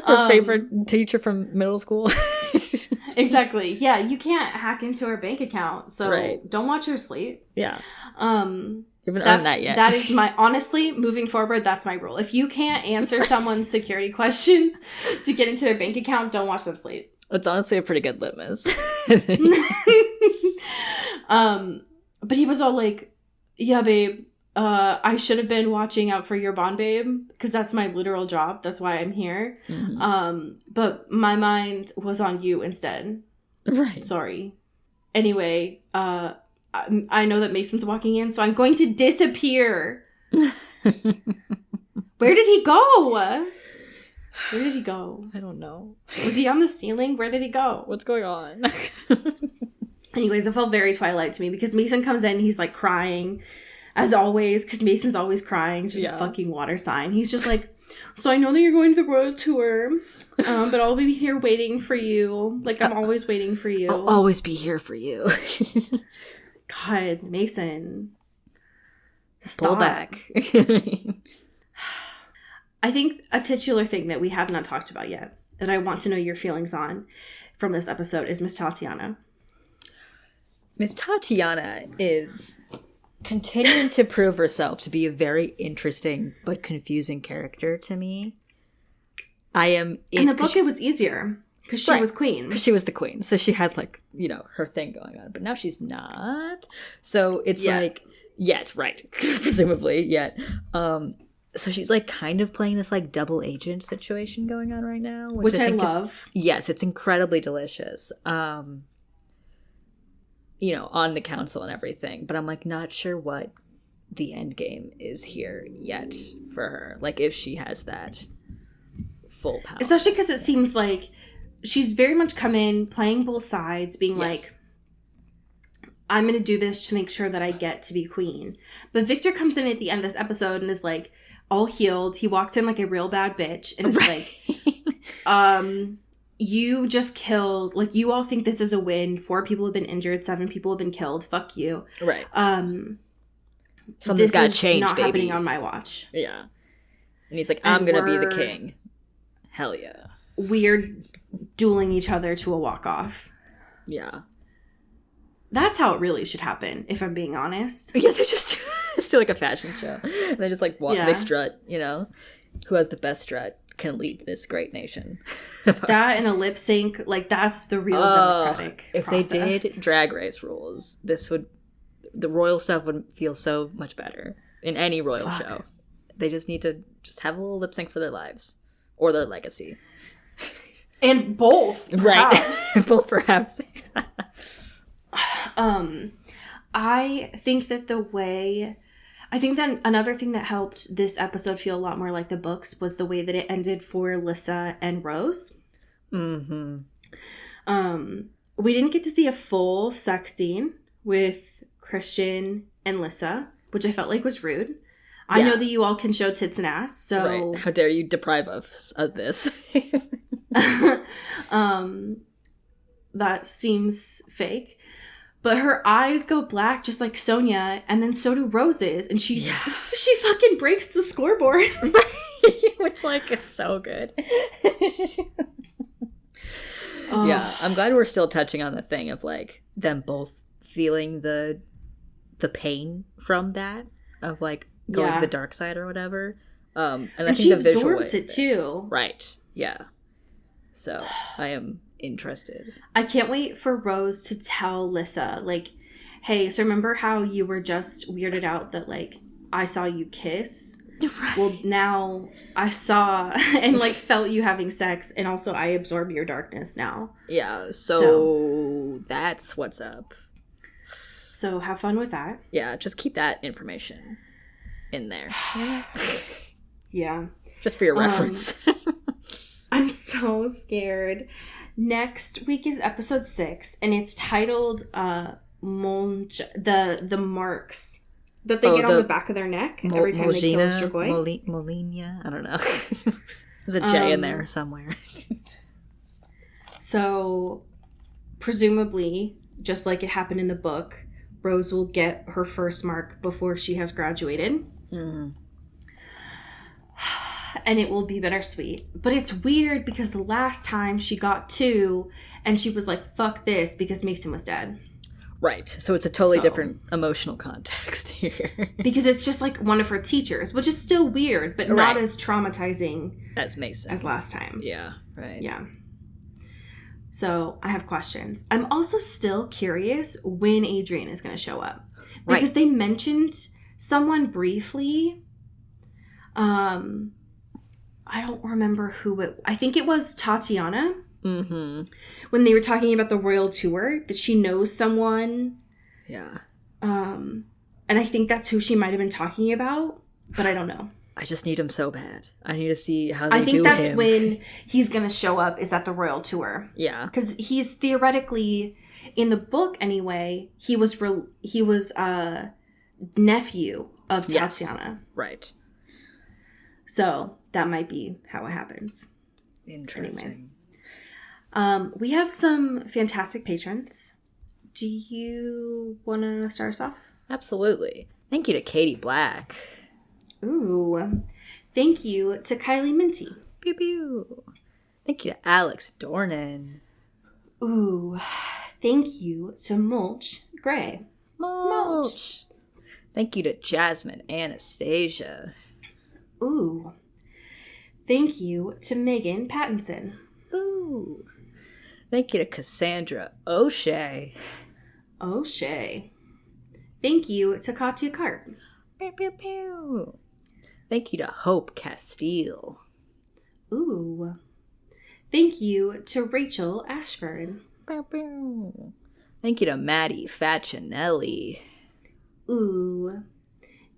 Her favorite teacher from middle school. Exactly. Yeah, you can't hack into her bank account, so Right. don't watch her sleep. Yeah. You haven't That's, earned that yet. That is my, honestly, moving forward, that's my rule. If you can't answer someone's security questions to get into their bank account, don't watch them sleep. It's honestly a pretty good litmus. But he was all like, yeah, babe, I should have been watching out for your bond, babe, because that's my literal job. That's why I'm here. Mm-hmm. But my mind was on you instead. Right. Sorry. Anyway, I know that Mason's walking in, so I'm going to disappear. Where did he go? Where did he go? I don't know. Was he on the ceiling? Where did he go? What's going on? Anyways, it felt very Twilight to me because Mason comes in, he's like crying, as always, because Mason's always crying. It's just a fucking water sign. He's just like, so I know that you're going to the royal tour, but I'll be here waiting for you. Like, I'm always waiting for you. I'll always be here for you. God, Mason. Pull Stop. back. I think a titular thing that we have not talked about yet, that I want to know your feelings on from this episode, is Miss Tatiana. Miss Tatiana is continuing to prove herself to be a very interesting but confusing character to me. In the book, it was easier because she was queen. Because she was the queen. So she had, like, you know, her thing going on. But now she's not. So it's presumably, yet. So she's, like, kind of playing this, like, double agent situation going on right now. Which I think love. Yes, it's incredibly delicious. You know, on the council and everything. But I'm, like, not sure what the end game is here yet for her. Like, if she has that full power. Especially because it seems like she's very much come in playing both sides, being like, I'm going to do this to make sure that I get to be queen. But Victor comes in at the end of this episode and is like all healed. He walks in like a real bad bitch and is like, you just killed, like, you all think this is a win. 4 people have been injured. 7 people have been killed. Fuck you. Right. Something's got to change, not baby. happening on my watch. Yeah. And he's like, I'm going to be the king. Hell yeah. We're dueling each other to a walk-off. Yeah. That's how it really should happen, if I'm being honest. Yeah, they just do like a fashion show. And they just like walk, they strut, you know? Who has the best strut can lead this great nation. That and a lip sync, like, that's the real democratic if process. they did drag race rules, the royal stuff would feel so much better in any royal show. They just need to just have a little lip sync for their lives or their legacy. And both, perhaps. Right. Both perhaps. I think that another thing that helped this episode feel a lot more like the books was the way that it ended for Lissa and Rose. Mm-hmm. We didn't get to see a full sex scene with Christian and Lissa, which I felt like was rude. I know that you all can show tits and ass, so... Right. How dare you deprive us of this? That seems fake. But her eyes go black just like Sonia, and then so do Rose's, and she fucking breaks the scoreboard. Which, like, is so good. Yeah, I'm glad we're still touching on the thing of like them both feeling the pain from that of like going to the dark side or whatever. And I think she the visual absorbs it too. Right. Yeah. So I am interested. I can't wait for Rose to tell Lissa, like, hey, so remember how you were just weirded out that like I saw you kiss? Right. Well, now I saw and like felt you having sex, and also I absorb your darkness now. Yeah, so that's what's up. So have fun with that. Yeah, just keep that information in there. Yeah. Just for your reference. I'm so scared. Next week is episode 6, and it's titled Monge, the marks that they get on the back of their neck every time they kill a Strigoi. Molina? I don't know. There's a J in there somewhere. So, presumably, just like it happened in the book, Rose will get her first mark before she has graduated. And it will be bittersweet. But it's weird because the last time she got 2, and she was like, fuck this, because Mason was dead. Right. So it's a totally different emotional context here. Because it's just like one of her teachers, which is still weird, but not as traumatizing as Mason. As last time. Yeah, right. Yeah. So I have questions. I'm also still curious when Adrian is going to show up. Because they mentioned someone briefly. I don't remember who it... I think it was Tatiana. Mm-hmm. When they were talking about the royal tour, that she knows someone. Yeah. And I think that's who she might have been talking about, but I don't know. I just need him so bad. I need to see how they do him. I think that's when he's going to show up, is at the royal tour. Yeah. Because he's theoretically, in the book anyway, he was nephew of Tatiana. Yes. Right. So that might be how it happens. Interesting. Anyway. We have some fantastic patrons. Do you want to start us off? Absolutely. Thank you to Katie Black. Ooh. Thank you to Kylie Minty. Pew pew. Thank you to Alex Dornan. Ooh. Thank you to Mulch Gray. Mulch. Thank you to Jasmine Anastasia. Ooh. Thank you to Megan Pattinson. Ooh. Thank you to Cassandra O'Shea. O'Shea. Thank you to Katya Cart. Pew, pew, pew. Thank you to Hope Castile. Ooh. Thank you to Rachel Ashford. Pew, pew. Thank you to Maddie Facinelli. Ooh.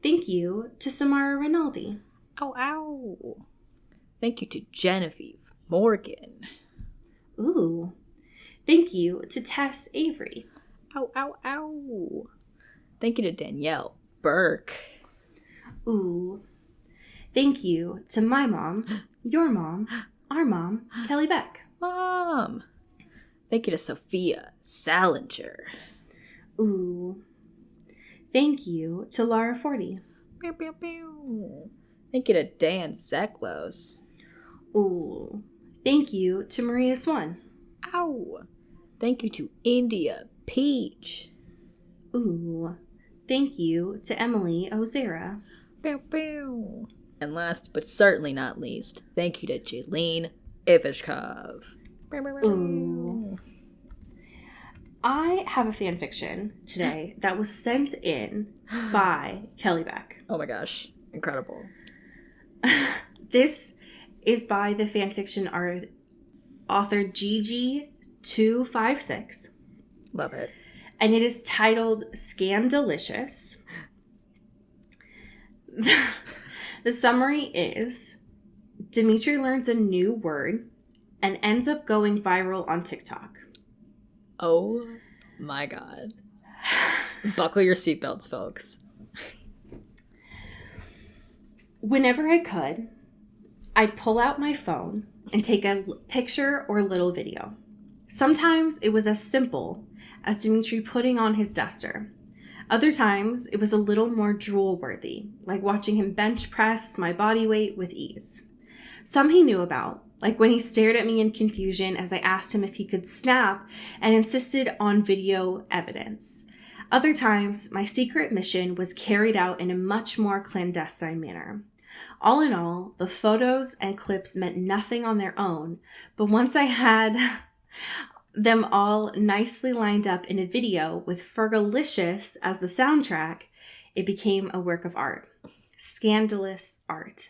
Thank you to Samara Rinaldi. Ow, ow. Thank you to Genevieve Morgan. Ooh. Thank you to Tess Avery. Ow, ow, ow. Thank you to Danielle Burke. Ooh. Thank you to my mom, your mom, our mom, Kelly Beck. Mom. Thank you to Sophia Salinger. Ooh. Thank you to Laura Forty. Pew, pew, pew. Thank you to Dan Zeklos. Ooh. Thank you to Maria Swan. Ow. Thank you to India Peach. Ooh. Thank you to Emily Ozera. Pew, pew. And last but certainly not least, thank you to Jaylene Ivashkov. Ooh. I have a fan fiction today that was sent in by Kelly Beck. Oh my gosh. Incredible. This is by the fanfiction author Gigi256. Love it. And it is titled Scandalicious. The summary is Dimitri learns a new word and ends up going viral on TikTok. Oh my god. Buckle your seatbelts, folks. Whenever I could, I'd pull out my phone and take a picture or little video. Sometimes it was as simple as Dimitri putting on his duster. Other times it was a little more drool-worthy, like watching him bench press my body weight with ease. Some he knew about, like when he stared at me in confusion as I asked him if he could snap and insisted on video evidence. Other times, my secret mission was carried out in a much more clandestine manner. All in all, the photos and clips meant nothing on their own, but once I had them all nicely lined up in a video with Fergalicious as the soundtrack, it became a work of art. Scandalous art.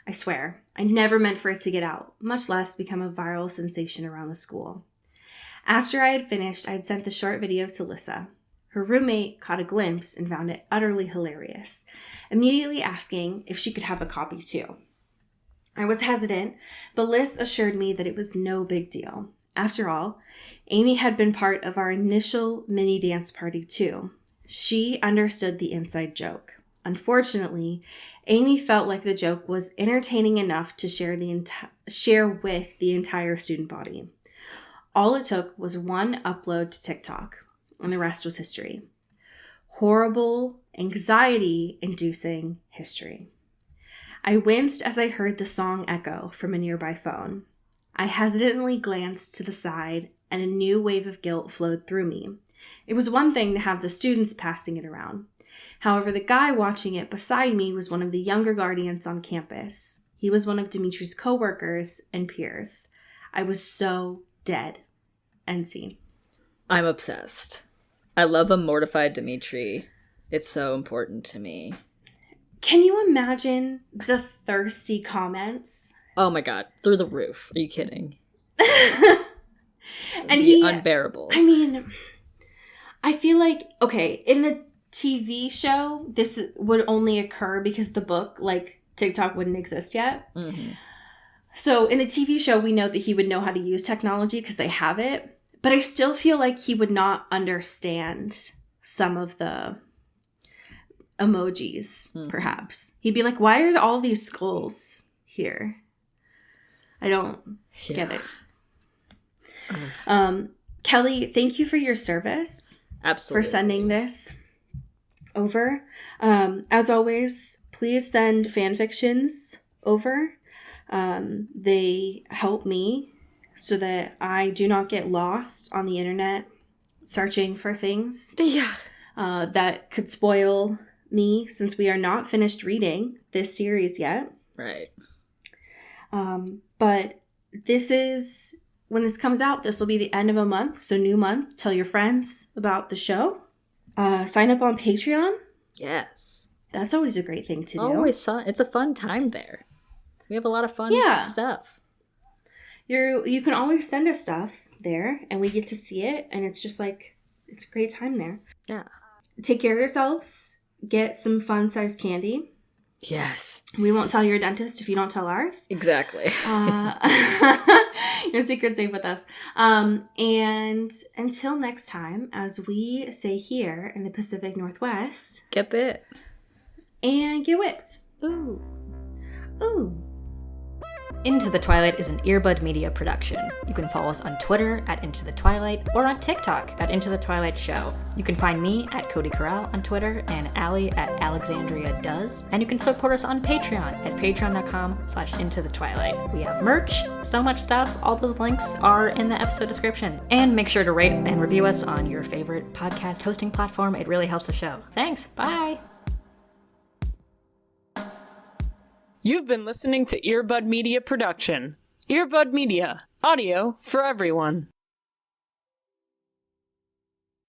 I swear, I never meant for it to get out, much less become a viral sensation around the school. After I had finished, I had sent the short video to Lissa. Her roommate caught a glimpse and found it utterly hilarious, immediately asking if she could have a copy too. I was hesitant, but Liz assured me that it was no big deal. After all, Amy had been part of our initial mini dance party too. She understood the inside joke. Unfortunately, Amy felt like the joke was entertaining enough to share with the entire student body. All it took was one upload to TikTok, and the rest was history. Horrible, anxiety-inducing history. I winced as I heard the song echo from a nearby phone. I hesitantly glanced to the side, and a new wave of guilt flowed through me. It was one thing to have the students passing it around. However, the guy watching it beside me was one of the younger guardians on campus. He was one of Dimitri's coworkers and peers. I was so dead. End scene. I'm obsessed. I love a mortified Dimitri. It's so important to me. Can you imagine the thirsty comments? Oh my god, through the roof. Are you kidding? And he unbearable. I mean, I feel like, okay, in the TV show, this would only occur because the book, like TikTok, wouldn't exist yet. Mm-hmm. So in the TV show, we know that he would know how to use technology because they have it. But I still feel like he would not understand some of the emojis, perhaps. He'd be like, why are all these skulls here? I don't get it. Kelly, thank you for your service. Absolutely. For sending this over. As always, please send fan fictions over. They help me so that I do not get lost on the internet searching for things that could spoil me, since we are not finished reading this series yet. Right. But this is, when this comes out, this will be the end of a month. So new month. Tell your friends about the show. Sign up on Patreon. Yes. That's always a great thing to do. Always fun. It's a fun time there. We have a lot of fun stuff. You can always send us stuff there, and we get to see it, and it's just like, it's a great time there. Yeah. Take care of yourselves. Get some fun-sized candy. Yes. We won't tell your dentist if you don't tell ours. Exactly. Your secret's safe with us. And until next time, as we say here in the Pacific Northwest, get bit. And get whipped. Ooh. Ooh. Into the Twilight is an Earbud Media production. You can follow us on Twitter at Into the Twilight or on TikTok at Into the Twilight Show. You can find me at Cody Corral on Twitter and Allie at Alexandria Does. And you can support us on Patreon at patreon.com/Into the Twilight. We have merch, so much stuff. All those links are in the episode description. And make sure to rate and review us on your favorite podcast hosting platform. It really helps the show. Thanks. Bye. You've been listening to Earbud Media Production. Earbud Media, audio for everyone.